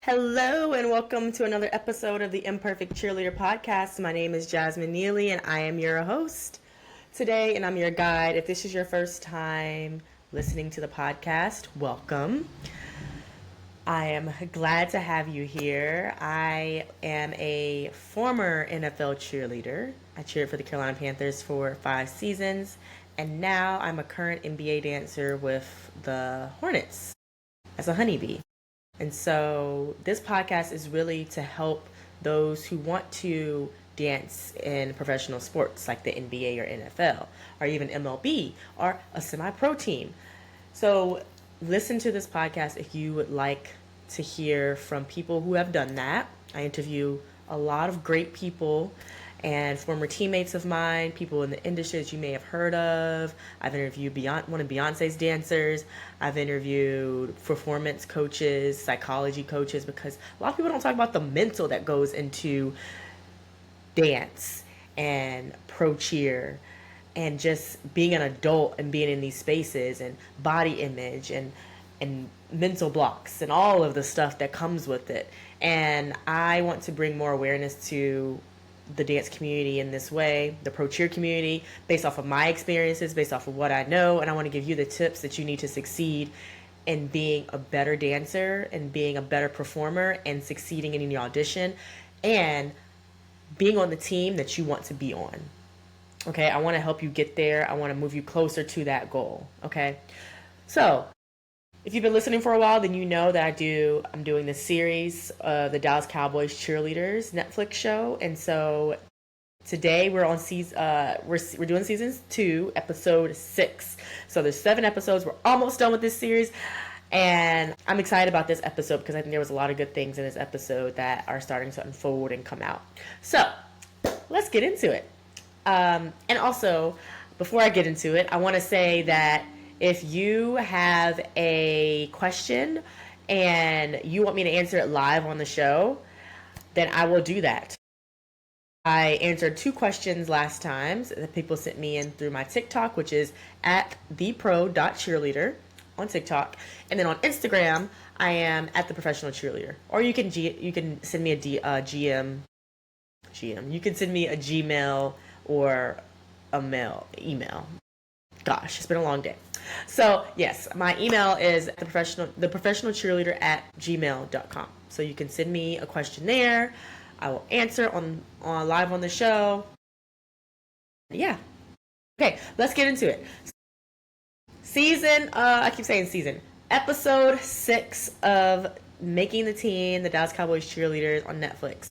Hello and welcome to another episode of the Imperfect Cheerleader podcast. My name is Jasmine Neely and I am your host today, and I'm your guide. If this is your first time listening to the podcast, welcome. I am glad to have you here. I am a former NFL cheerleader. I cheered for the Carolina Panthers for 5 seasons, and now I'm a current NBA dancer with the Hornets as a honeybee. And so this podcast is really to help those who want to dance in professional sports like the NBA or NFL or even MLB or a semi-pro team. So listen to this podcast if you would like to hear from people who have done that. I interview a lot of great people and former teammates of mine, people in the industry that you may have heard of. I've interviewed one of Beyonce's dancers. I've interviewed performance coaches, psychology coaches, because a lot of people don't talk about the mental that goes into dance and pro cheer and just being an adult and being in these spaces and body image and mental blocks and all of the stuff that comes with it. And I want to bring more awareness to the dance community in this way, the pro cheer community, based off of my experiences, based off of what I know. And I want to give you the tips that you need to succeed in being a better dancer and being a better performer and succeeding in your audition and being on the team that you want to be on. Okay, I want to help you get there. I want to move you closer to that goal. Okay, so if you've been listening for a while, then you know that I'm doing this series, the Dallas Cowboys Cheerleaders Netflix show. And so today we're on we're doing season 2, episode 6. So there's 7 episodes. We're almost done with this series. And I'm excited about this episode because I think there was a lot of good things in this episode that are starting to unfold and come out. So let's get into it. And also, before I get into it, I want to say that if you have a question and you want me to answer it live on the show, then I will do that. I answered 2 questions last time that people sent me in through my TikTok, which is at thepro.cheerleader on TikTok. And then on Instagram, I am at the professional cheerleader. Or you can send me a GM. You can send me a Gmail or email. Gosh, it's been a long day. So yes, my email is the professional cheerleader at gmail.com. So you can send me a question there. I will answer on live on the show. Yeah. Okay, let's get into it. Episode 6 of Making the Team, the Dallas Cowboys Cheerleaders on Netflix.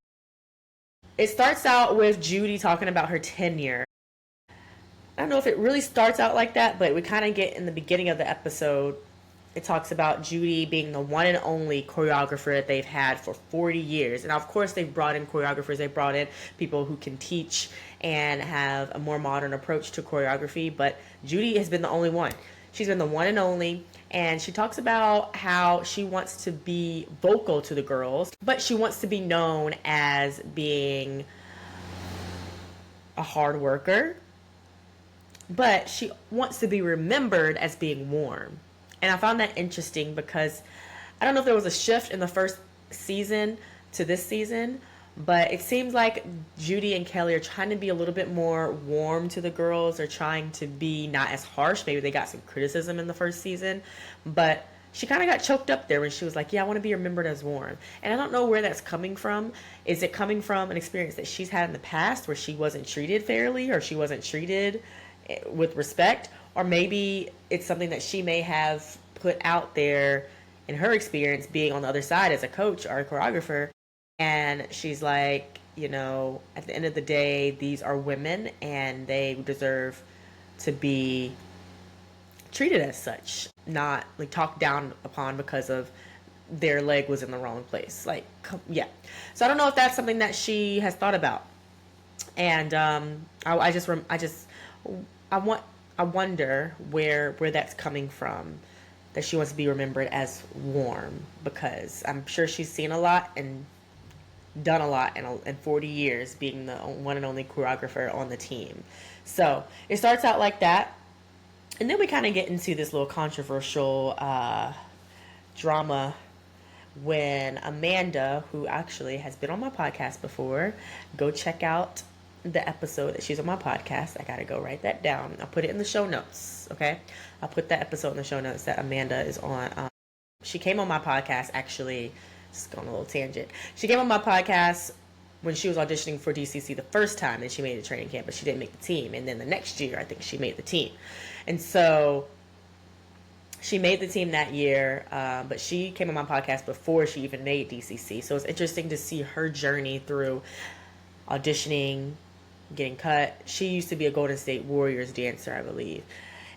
It starts out with Judy talking about her tenure. I don't know if it really starts out like that, but we kind of get in the beginning of the episode. It talks about Judy being the one and only choreographer that they've had for 40 years. And of course, they've brought in choreographers. They've brought in people who can teach and have a more modern approach to choreography. But Judy has been the only one. She's been the one and only. And she talks about how she wants to be vocal to the girls, but she wants to be known as being a hard worker. But she wants to be remembered as being warm. And I found that interesting because I don't know if there was a shift in the first season to this season, but it seems like Judy and Kelly are trying to be a little bit more warm to the girls. They're trying to be not as harsh. Maybe they got some criticism in the first season, but she kind of got choked up there when she was like, yeah, I want to be remembered as warm. And I don't know where that's coming from. Is it coming from an experience that she's had in the past where she wasn't treated fairly or she wasn't treated with respect, or maybe it's something that she may have put out there in her experience being on the other side as a coach or a choreographer, and she's like, at the end of the day, these are women and they deserve to be treated as such, not like talked down upon because of their leg was in the wrong place. Yeah. So I don't know if that's something that she has thought about, and I wonder where that's coming from, that she wants to be remembered as warm, because I'm sure she's seen a lot and done a lot in 40 years being the one and only choreographer on the team. So it starts out like that, and then we kind of get into this little controversial drama when Amanda, who actually has been on my podcast before, go check out the episode that she's on my podcast. I gotta go write that down. I'll put it in the show notes, okay? I'll put that episode in the show notes that Amanda is on. She came on my podcast, actually, just going a little tangent. She came on my podcast when she was auditioning for DCC the first time, and she made the training camp, but she didn't make the team. And then the next year, I think she made the team. And so she made the team that year, but she came on my podcast before she even made DCC. So it's interesting to see her journey through auditioning, getting cut. She used to be a Golden State Warriors dancer, I believe.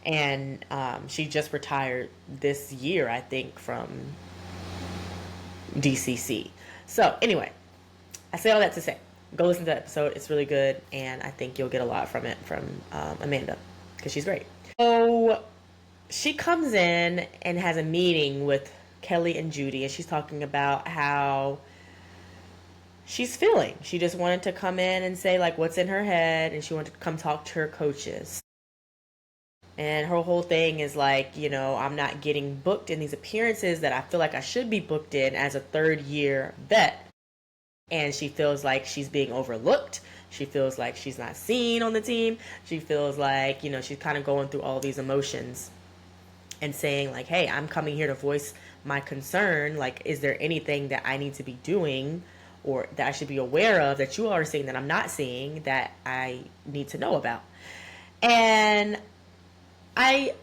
And she just retired this year, I think, from DCC. So anyway, I say all that to say, go listen to that episode. It's really good, and I think you'll get a lot from it from Amanda, because she's great. So she comes in and has a meeting with Kelly and Judy, and she's talking about how she's feeling. She just wanted to come in and say, like, what's in her head, and she wanted to come talk to her coaches. And her whole thing is like, you know, I'm not getting booked in these appearances that I feel like I should be booked in as a third-year vet. And she feels like she's being overlooked. She feels like she's not seen on the team. She feels like, you know, she's kind of going through all these emotions and saying, like, hey, I'm coming here to voice my concern. Like, is there anything that I need to be doing or that I should be aware of that you all are seeing that I'm not seeing that I need to know about? And I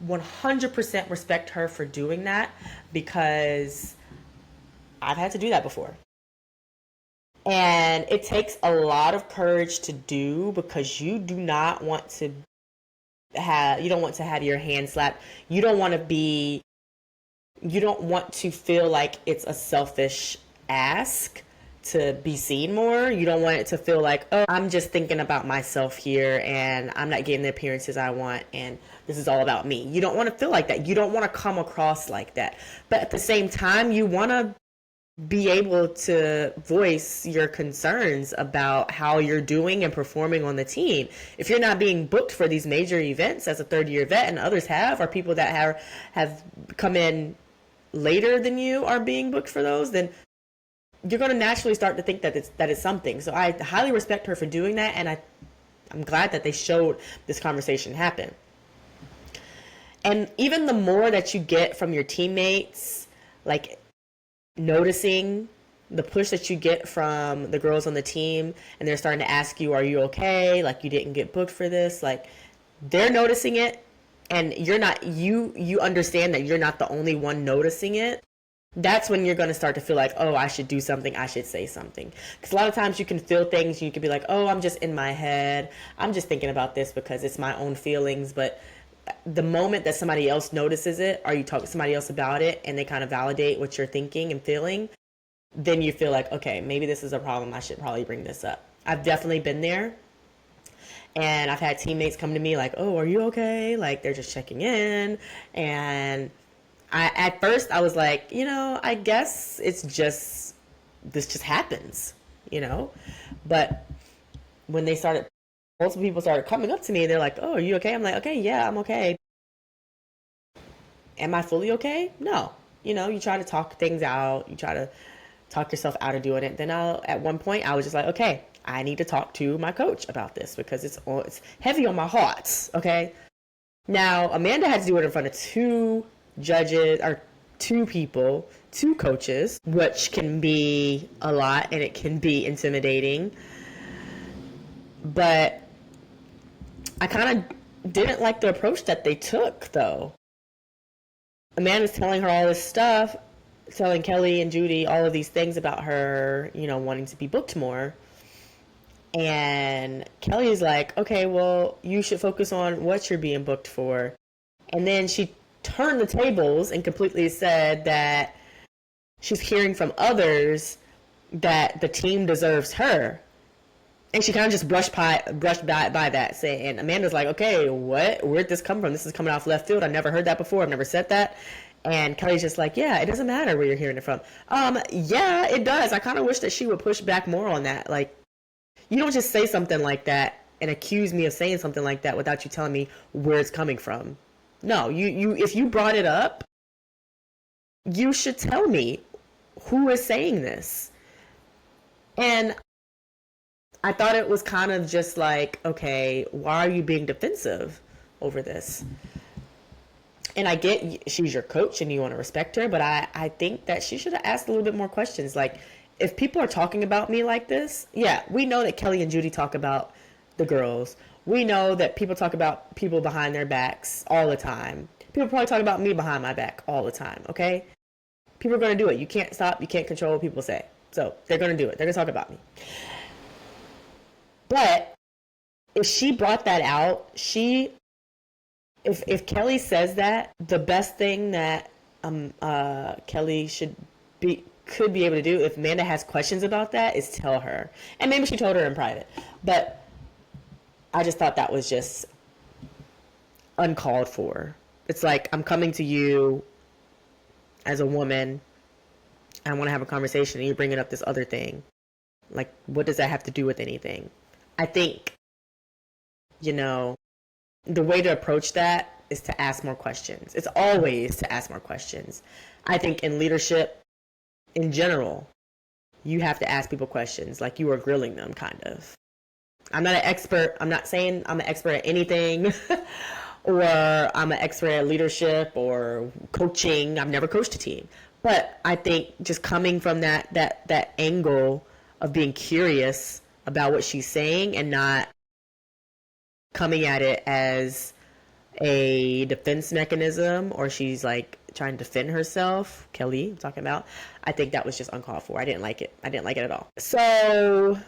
100% respect her for doing that, because I've had to do that before. And it takes a lot of courage to do, because you do not want to have your hand slapped. You don't want to feel like it's a selfish ask to be seen more. You don't want it to feel like, oh, I'm just thinking about myself here and I'm not getting the appearances I want and this is all about me. You don't want to feel like that. You don't want to come across like that. But at the same time, you want to be able to voice your concerns about how you're doing and performing on the team. If you're not being booked for these major events as a third-year vet, and others have, or people that have come in later than you are being booked for those, then you're going to naturally start to think that it's something. So I highly respect her for doing that, and I'm glad that they showed this conversation happen. And even the more that you get from your teammates, like noticing the push that you get from the girls on the team, and they're starting to ask you, are you okay? Like, you didn't get booked for this. Like, they're noticing it, and you understand that you're not the only one noticing it. That's when you're going to start to feel like, oh, I should do something. I should say something. Because a lot of times you can feel things. You can be like, oh, I'm just in my head. I'm just thinking about this because it's my own feelings. But the moment that somebody else notices it, or you talk to somebody else about it and they kind of validate what you're thinking and feeling, then you feel like, okay, maybe this is a problem. I should probably bring this up. I've definitely been there. And I've had teammates come to me like, oh, are you okay? Like, they're just checking in. And at first I was like, I guess this just happens, But when multiple people started coming up to me, they're like, oh, are you okay? I'm like, okay, yeah, I'm okay. Am I fully okay? No. You try to talk things out. You try to talk yourself out of doing it. Then at one point I was just like, okay, I need to talk to my coach about this because it's heavy on my heart. Okay. Now, Amanda had to do it in front of two judges, or two coaches, which can be a lot and it can be intimidating. But I kind of didn't like the approach that they took, though. Amanda's telling her all this stuff, telling Kelly and Judy all of these things about her, wanting to be booked more. And Kelly is like, okay, well, you should focus on what you're being booked for. And then she turned the tables and completely said that she's hearing from others that the team deserves her. And she kind of just brushed by that, saying, and Amanda's like, okay, what? Where'd this come from? This is coming off left field. I never heard that before. I've never said that. And Kelly's just like, yeah, it doesn't matter where you're hearing it from. Yeah, it does. I kind of wish that she would push back more on that. Like, you don't just say something like that and accuse me of saying something like that without you telling me where it's coming from. No, you if you brought it up, you should tell me who is saying this. And I thought it was kind of just like, okay, why are you being defensive over this? And I get she's your coach and you want to respect her, but I think that she should have asked a little bit more questions. Like, if people are talking about me like this, yeah, we know that Kelly and Judy talk about the girls. We know that people talk about people behind their backs all the time. People probably talk about me behind my back all the time, okay? People are going to do it. You can't stop. You can't control what people say. So they're going to do it. They're going to talk about me. But if she brought that out, if Kelly says that, the best thing that Kelly could be able to do if Amanda has questions about that is tell her. And maybe she told her in private. But I just thought that was just uncalled for. It's like, I'm coming to you as a woman. I want to have a conversation and you're bringing up this other thing. Like, what does that have to do with anything? I think, the way to approach that is to ask more questions. It's always to ask more questions. I think in leadership, in general, you have to ask people questions, like you are grilling them, kind of. I'm not an expert. I'm not saying I'm an expert at anything or I'm an expert at leadership or coaching. I've never coached a team. But I think just coming from that angle of being curious about what she's saying and not coming at it as a defense mechanism, or she's like trying to defend herself, Kelly, I'm talking about, I think that was just uncalled for. I didn't like it. I didn't like it at all. So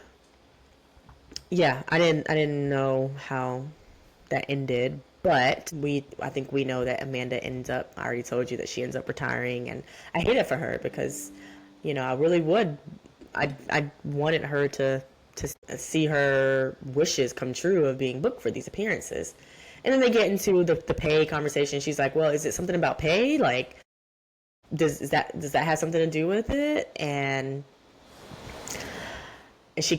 yeah, I didn't know how that ended, but I think we know that Amanda ends up, I already told you that she ends up retiring, and I hate it for her because, I really would. I wanted her to see her wishes come true of being booked for these appearances. And then they get into the pay conversation. She's like, well, is it something about pay? Like, does that have something to do with it? And she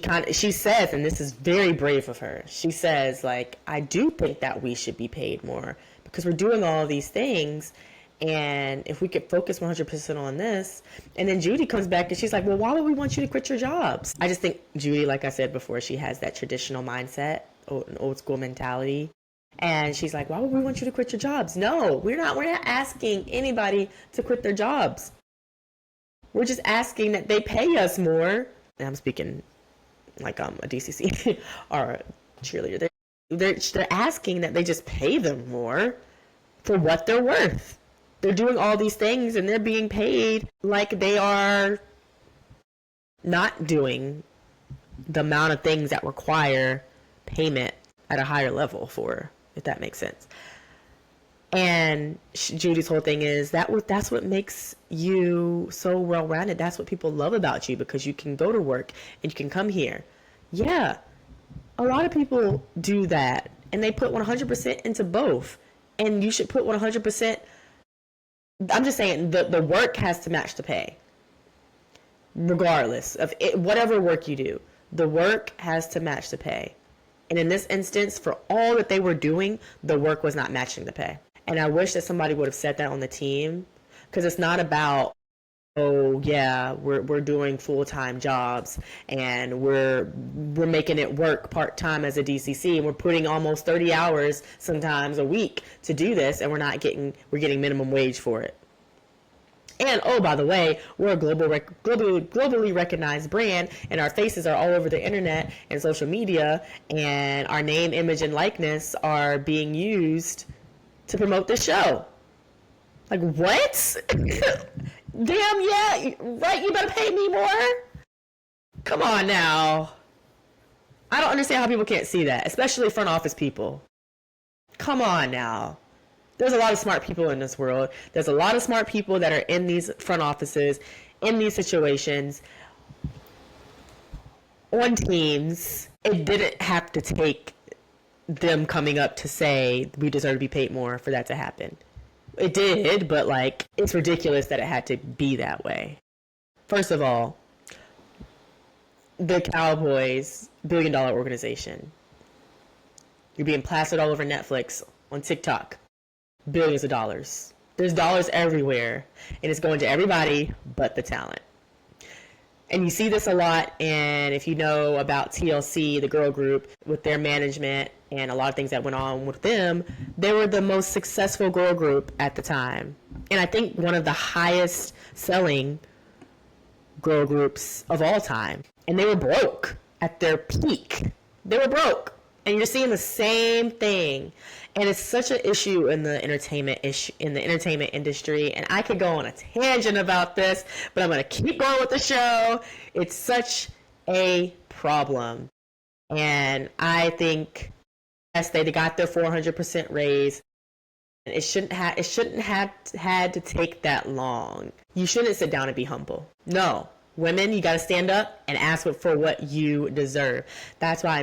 says, and this is very brave of her, she says, like, I do think that we should be paid more because we're doing all these things. And if we could focus 100% on this. And then Judy comes back and she's like, well, why would we want you to quit your jobs? I just think Judy, like I said before, she has that traditional mindset, an old school mentality. And she's like, why would we want you to quit your jobs? No, we're not asking anybody to quit their jobs. We're just asking that they pay us more. And I'm speaking like a DCC or a cheerleader. They're asking that they just pay them more for what they're worth. They're doing all these things and they're being paid like they are not doing the amount of things that require payment at a higher level for, if that makes sense. And Judy's whole thing is that's what makes you so well-rounded. That's what people love about you, because you can go to work and you can come here. Yeah, a lot of people do that and they put 100% into both. And you should put 100%. I'm just saying the work has to match the pay, regardless of it, whatever work you do. The work has to match the pay. And in this instance, for all that they were doing, the work was not matching the pay. And I wish that somebody would have said that on the team, because it's not about, oh yeah, we're doing full-time jobs and we're making it work part-time as a DCC, and we're putting almost 30 hours sometimes a week to do this, and we're getting minimum wage for it. And oh, by the way, we're a globally recognized brand, and our faces are all over the internet and social media, and our name, image, and likeness are being used to promote this show. Like, what? Damn, yeah, right, you better pay me more? Come on now. I don't understand how people can't see that, especially front office people. Come on now. There's a lot of smart people in this world. There's a lot of smart people that are in these front offices, in these situations, on teams. It didn't have to take them coming up to say we deserve to be paid more for that to happen. It did, but like, it's ridiculous that it had to be that way. First of all, the Cowboys, billion-dollar organization. You're being plastered all over Netflix, on TikTok. Billions of dollars. There's dollars everywhere, and it's going to everybody but the talent. And you see this a lot, and if you know about TLC, the girl group, with their management and a lot of things that went on with them, they were the most successful girl group at the time. And I think one of the highest selling girl groups of all time. And they were broke at their peak. They were broke. And you're seeing the same thing. And it's such an issue in the entertainment industry. And I could go on a tangent about this, but I'm going to keep going with the show. It's such a problem. And I think, yes, they got their 400% raise. And it shouldn't have had to take that long. You shouldn't sit down and be humble. No. Women, you got to stand up and ask for what you deserve. That's why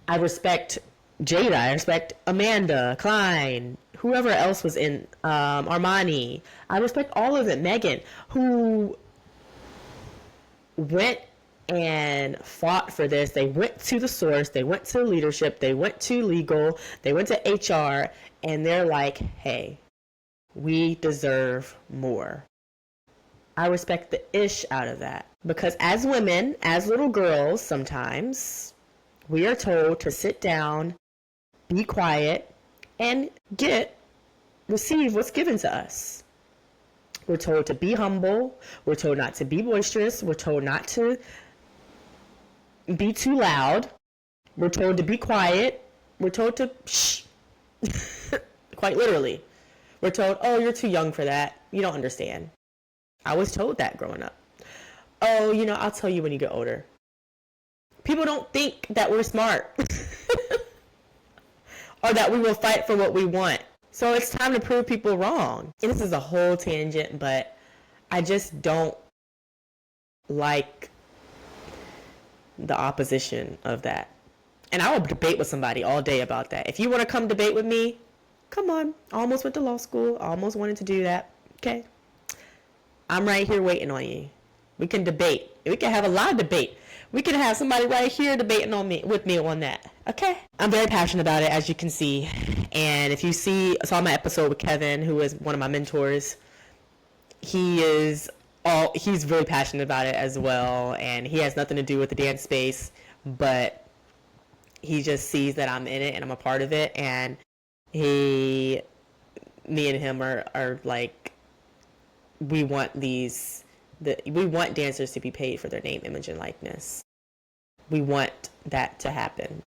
I respect Jada, I respect Amanda, Klein, whoever else was in, Armani. I respect all of them. Megan, who went and fought for this. They went to the source, they went to leadership, they went to legal, they went to HR, and they're like, hey, we deserve more. I respect the ish out of that. Because as women, as little girls, sometimes we are told to sit down, be quiet, and receive what's given to us. We're told to be humble. We're told not to be boisterous. We're told not to be too loud. We're told to be quiet. We're told to shh. Quite literally. We're told, oh, you're too young for that. You don't understand. I was told that growing up. Oh, I'll tell you when you get older. People don't think that we're smart. Or that we will fight for what we want. So it's time to prove people wrong. And this is a whole tangent, but I just don't like the opposition of that. And I will debate with somebody all day about that. If you want to come debate with me, come on. I almost went to law school. I almost wanted to do that. Okay. I'm right here waiting on you. We can debate. We can have a live debate. We can have somebody right here debating with me on that. Okay? I'm very passionate about it, as you can see. And if you saw my episode with Kevin, who is one of my mentors, he's very passionate about it as well. And he has nothing to do with the dance space, but he just sees that I'm in it and I'm a part of it. And me and him are like, we want dancers to be paid for their name, image, and likeness. We want that to happen.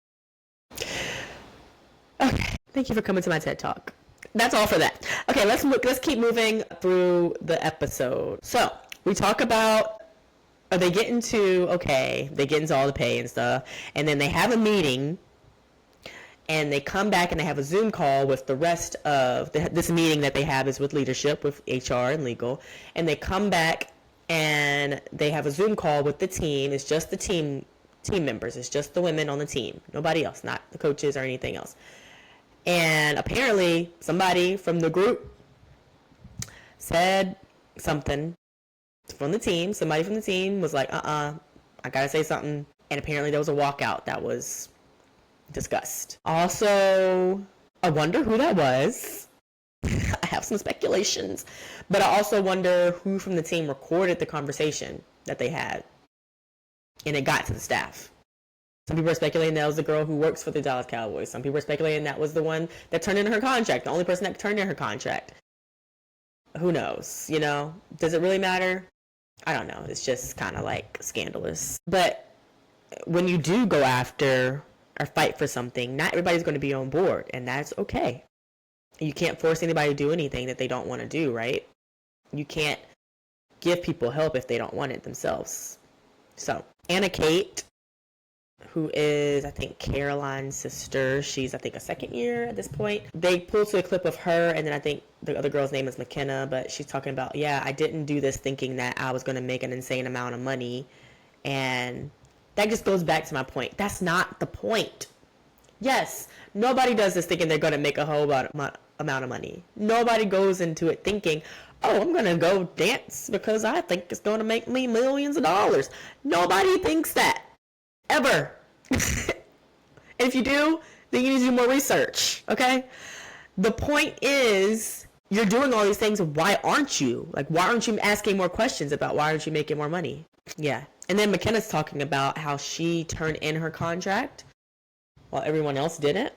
Okay, thank you for coming to my TED Talk. That's all for that. Okay, let's keep moving through the episode. So we talk about, they get into all the pay and stuff, and then they have a meeting, and they come back and they have a Zoom call with the rest of this meeting that they have is with leadership, with HR and legal, and they come back and they have a Zoom call with the team. It's just the team members. It's just the women on the team. Nobody else, not the coaches or anything else. And apparently somebody from the group said something from the team. Somebody from the team was like, I gotta say something. And apparently there was a walkout that was discussed. Also, I wonder who that was. I have some speculations, but I also wonder who from the team recorded the conversation that they had and it got to the staff. Some people are speculating that was the girl who works for the Dallas Cowboys. Some people are speculating that was the one that turned in her contract, the only person that turned in her contract. Who knows, Does it really matter? I don't know. It's just kind of like scandalous. But when you do go after or fight for something, not everybody's going to be on board, and that's okay. You can't force anybody to do anything that they don't want to do, right? You can't give people help if they don't want it themselves. So, Anna Kate, who is, I think, Caroline's sister, she's, I think, a second year at this point. They pulled to a clip of her, and then I think the other girl's name is McKenna, but she's talking about, I didn't do this thinking that I was going to make an insane amount of money, and that just goes back to my point. That's not the point. Yes, nobody does this thinking they're going to make a whole amount of money. Nobody goes into it thinking, oh, I'm going to go dance because I think it's going to make me millions of dollars. Nobody thinks that. Ever. If you do, then you need to do more research, okay? The point is, you're doing all these things. Why aren't you? Like, why aren't you asking more questions about why aren't you making more money? Yeah. And then McKenna's talking about how she turned in her contract while everyone else didn't.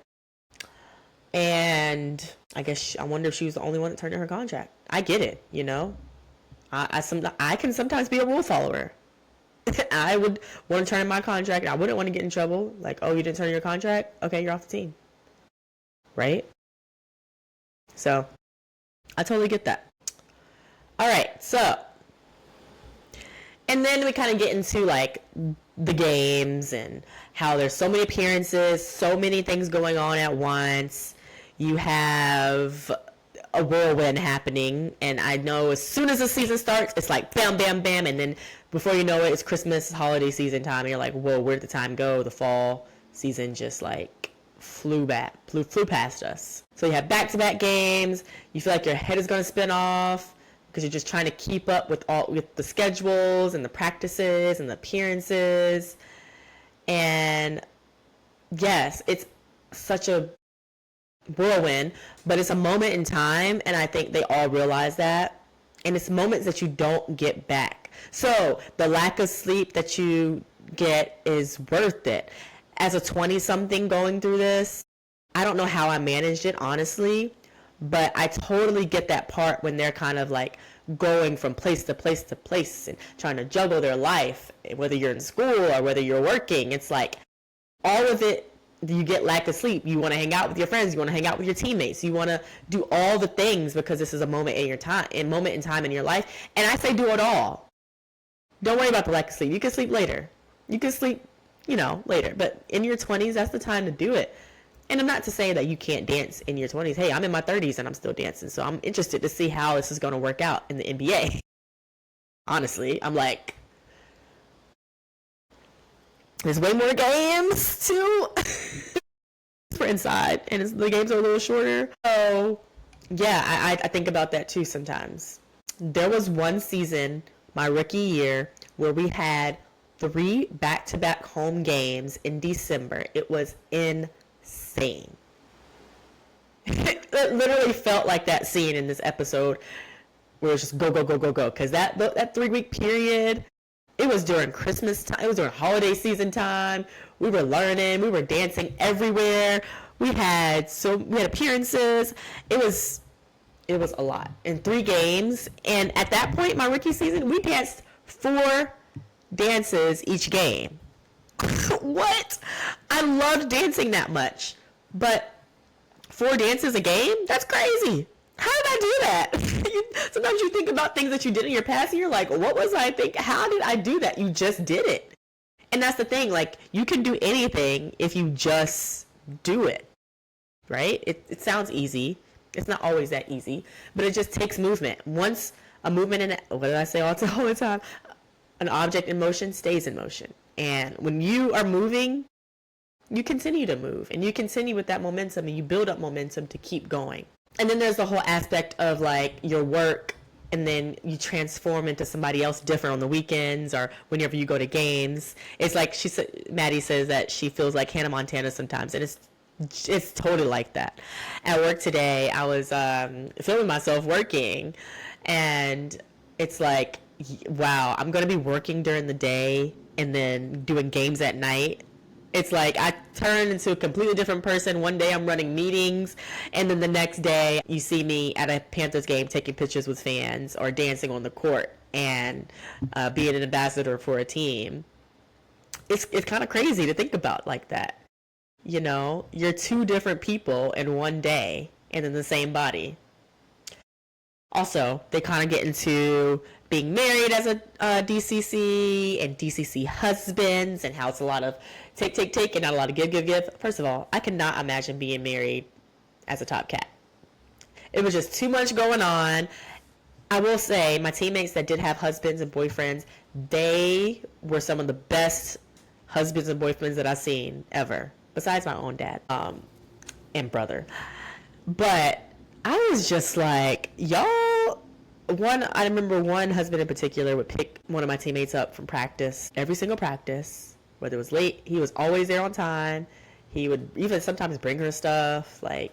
And I guess I wonder if she was the only one that turned in her contract. I get it, you know. I can sometimes be a rule follower. I would want to turn in my contract. I wouldn't want to get in trouble. Like, oh, you didn't turn in your contract? Okay, you're off the team. Right? So, I totally get that. All right, so. And then we kind of get into, like, the games and how there's so many appearances, so many things going on at once. You have a whirlwind happening, and I know as soon as the season starts, it's like bam, bam, bam, and then before you know it, it's Christmas, holiday season time, and you're like, whoa, where did the time go? The fall season just like flew past us. So you have back-to-back games. You feel like your head is going to spin off because you're just trying to keep up with the schedules and the practices and the appearances. And yes, it's such a whirlwind, but it's a moment in time, and I think they all realize that. And it's moments that you don't get back. So the lack of sleep that you get is worth it. As a 20-something going through this, I don't know how I managed it, honestly, but I totally get that part when they're kind of like going from place to place to place and trying to juggle their life, whether you're in school or whether you're working. It's like all of it, you get lack of sleep. You want to hang out with your friends. You want to hang out with your teammates. You want to do all the things because this is a moment in time in your life. And I say do it all. Don't worry about the lack of sleep. You can sleep later. You can sleep, later. But in your 20s, that's the time to do it. And I'm not to say that you can't dance in your 20s. Hey, I'm in my 30s and I'm still dancing. So I'm interested to see how this is going to work out in the NBA. Honestly, I'm like, there's way more games too for inside, and the games are a little shorter. So yeah, I think about that too sometimes. There was one season, my rookie year, where we had 3 back-to-back home games in December. It was insane. It literally felt like that scene in this episode where it's just go, go, go, go, go. Because that 3-week period, it was during Christmas time. It was during holiday season time. We were learning. We were dancing everywhere. We had appearances. It was a lot in 3 games. And at that point, my rookie season, we danced 4 dances each game. What? I loved dancing that much. But 4 dances a game? That's crazy. How did I do that? Sometimes you think about things that you did in your past and you're like, what was I thinking? How did I do that? You just did it. And that's the thing. Like, you can do anything if you just do it. Right? It sounds easy. It's not always that easy. But it just takes movement. Once a movement, what did I say all the time? An object in motion stays in motion. And when you are moving, you continue to move. And you continue with that momentum. And you build up momentum to keep going. And then there's the whole aspect of like your work, and then you transform into somebody else different on the weekends or whenever you go to games. It's like Maddie says that she feels like Hannah Montana sometimes, and it's totally like that. At work today, I was filming myself working, and it's like, wow, I'm going to be working during the day and then doing games at night. It's like I turn into a completely different person. One day I'm running meetings, and then the next day you see me at a Panthers game taking pictures with fans or dancing on the court and being an ambassador for a team. It's kind of crazy to think about like that. You're 2 different people in one day and in the same body. Also, they kind of get into being married as a DCC and DCC husbands and how it's a lot of take and not a lot of give. First of all, I cannot imagine being married as a top cat. It was just too much going on. I will say my teammates that did have husbands and boyfriends, they were some of the best husbands and boyfriends that I've seen ever, besides my own dad and brother. But I was just like, y'all. I remember one husband in particular would pick one of my teammates up from practice, every single practice, whether it was late. He was always there on time. He would even sometimes bring her stuff. Like,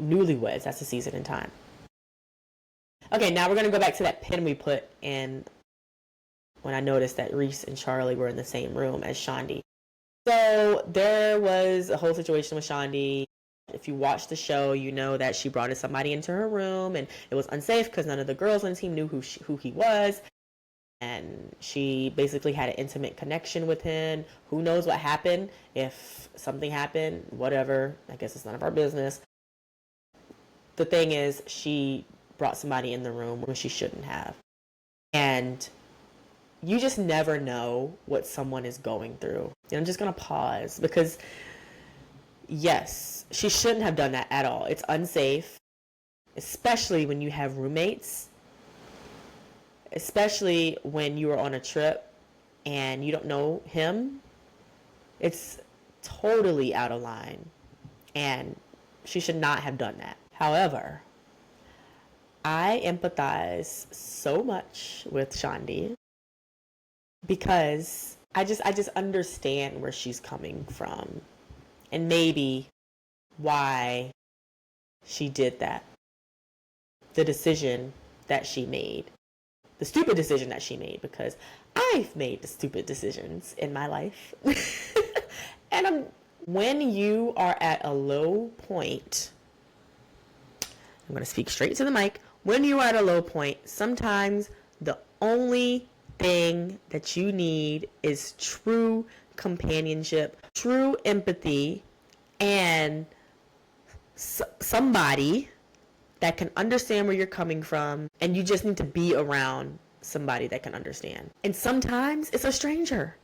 newlyweds. That's the season and time. Okay, now we're going to go back to that pin we put in when I noticed that Reese and Charlie were in the same room as Chandi. So there was a whole situation with Chandi. If you watch the show, you know that she brought somebody into her room, and it was unsafe because none of the girls on the team knew who he was. And she basically had an intimate connection with him. Who knows what happened? If something happened, whatever. I guess it's none of our business. The thing is, she brought somebody in the room when she shouldn't have. And you just never know what someone is going through. And I'm just going to pause because, yes, she shouldn't have done that at all. It's unsafe, especially when you have roommates, especially when you are on a trip and you don't know him. It's totally out of line, and she should not have done that. However, I empathize so much with Chandi because I just understand where she's coming from and maybe why she did that. The decision that she made. The stupid decision that she made, because I've made the stupid decisions in my life. And when you are at a low point, I'm going to speak straight to the mic. When you are at a low point, sometimes the only thing that you need is true companionship, true empathy, and somebody that can understand where you're coming from, and you just need to be around somebody that can understand. And sometimes it's a stranger.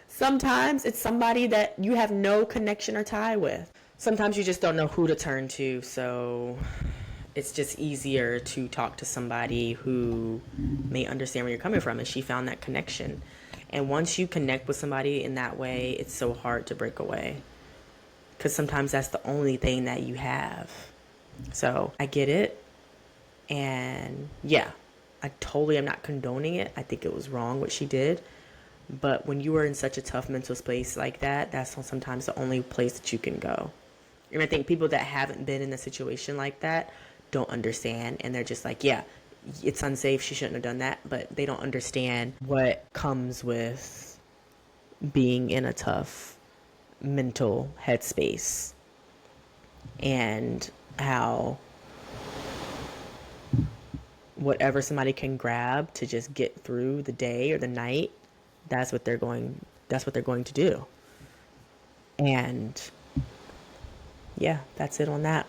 Sometimes it's somebody that you have no connection or tie with. Sometimes you just don't know who to turn to, so it's just easier to talk to somebody who may understand where you're coming from, and she found that connection. And once you connect with somebody in that way, it's so hard to break away, because sometimes that's the only thing that you have. So I get it, and yeah, I totally am not condoning it. I think it was wrong what she did, but when you are in such a tough mental space like that, that's sometimes the only place that you can go. And I think people that haven't been in a situation like that don't understand, and they're just like, yeah, it's unsafe, she shouldn't have done that, but they don't understand what comes with being in a tough mental headspace, and how whatever somebody can grab to just get through the day or the night, that's what they're going to do. And yeah, that's it on that.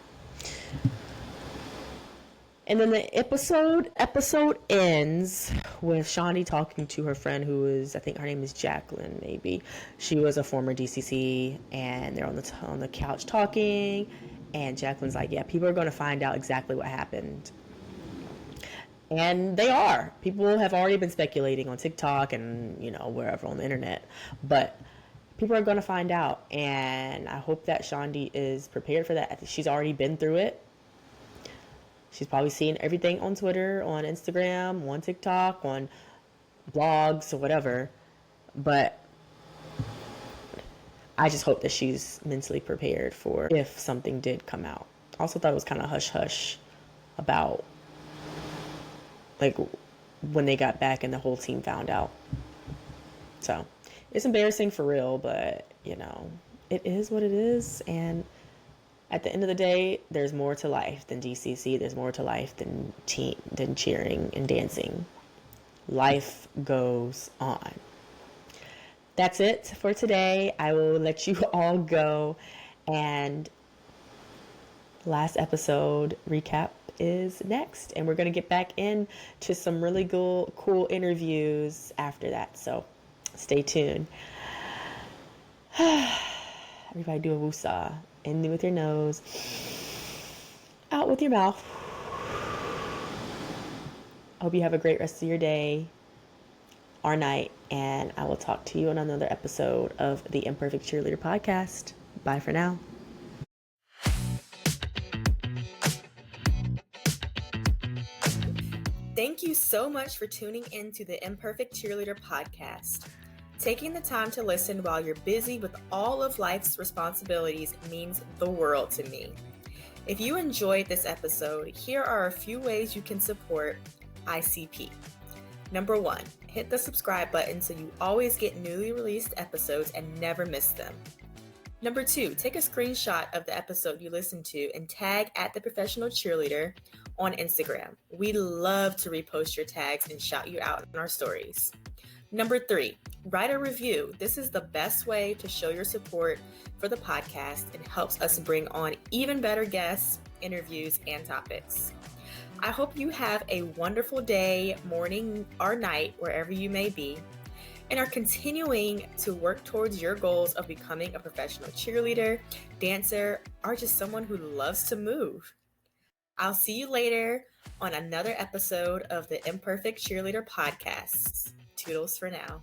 And then the episode ends with Chandi talking to her friend who is, I think her name is Jacqueline, maybe. She was a former DCC, and they're on the couch talking, and Jacqueline's like, yeah, people are going to find out exactly what happened. And they are. People have already been speculating on TikTok and, wherever on the internet. But people are going to find out, and I hope that Chandi is prepared for that. I think she's already been through it. She's probably seen everything on Twitter, on Instagram, on TikTok, on blogs, or whatever. But I just hope that she's mentally prepared for if something did come out. I also thought it was kind of hush-hush about, like, when they got back and the whole team found out. So it's embarrassing for real, but, it is what it is. And at the end of the day, there's more to life than DCC. There's more to life than cheering and dancing. Life goes on. That's it for today. I will let you all go. And last episode recap is next. And we're going to get back into some really cool interviews after that. So stay tuned. Everybody do a woosah. In with your nose, out with your mouth. I hope you have a great rest of your day or night, and I will talk to you on another episode of the Imperfect Cheerleader podcast. Bye for now. Thank you so much for tuning in to the Imperfect Cheerleader podcast. Taking the time to listen while you're busy with all of life's responsibilities means the world to me. If you enjoyed this episode, here are a few ways you can support ICP. Number 1, hit the subscribe button so you always get newly released episodes and never miss them. Number 2, take a screenshot of the episode you listened to and tag at the professional cheerleader on Instagram. We love to repost your tags and shout you out in our stories. Number 3, write a review. This is the best way to show your support for the podcast and helps us bring on even better guests, interviews, and topics. I hope you have a wonderful day, morning, or night, wherever you may be, and are continuing to work towards your goals of becoming a professional cheerleader, dancer, or just someone who loves to move. I'll see you later on another episode of the Imperfect Cheerleader podcast. Toodles for now.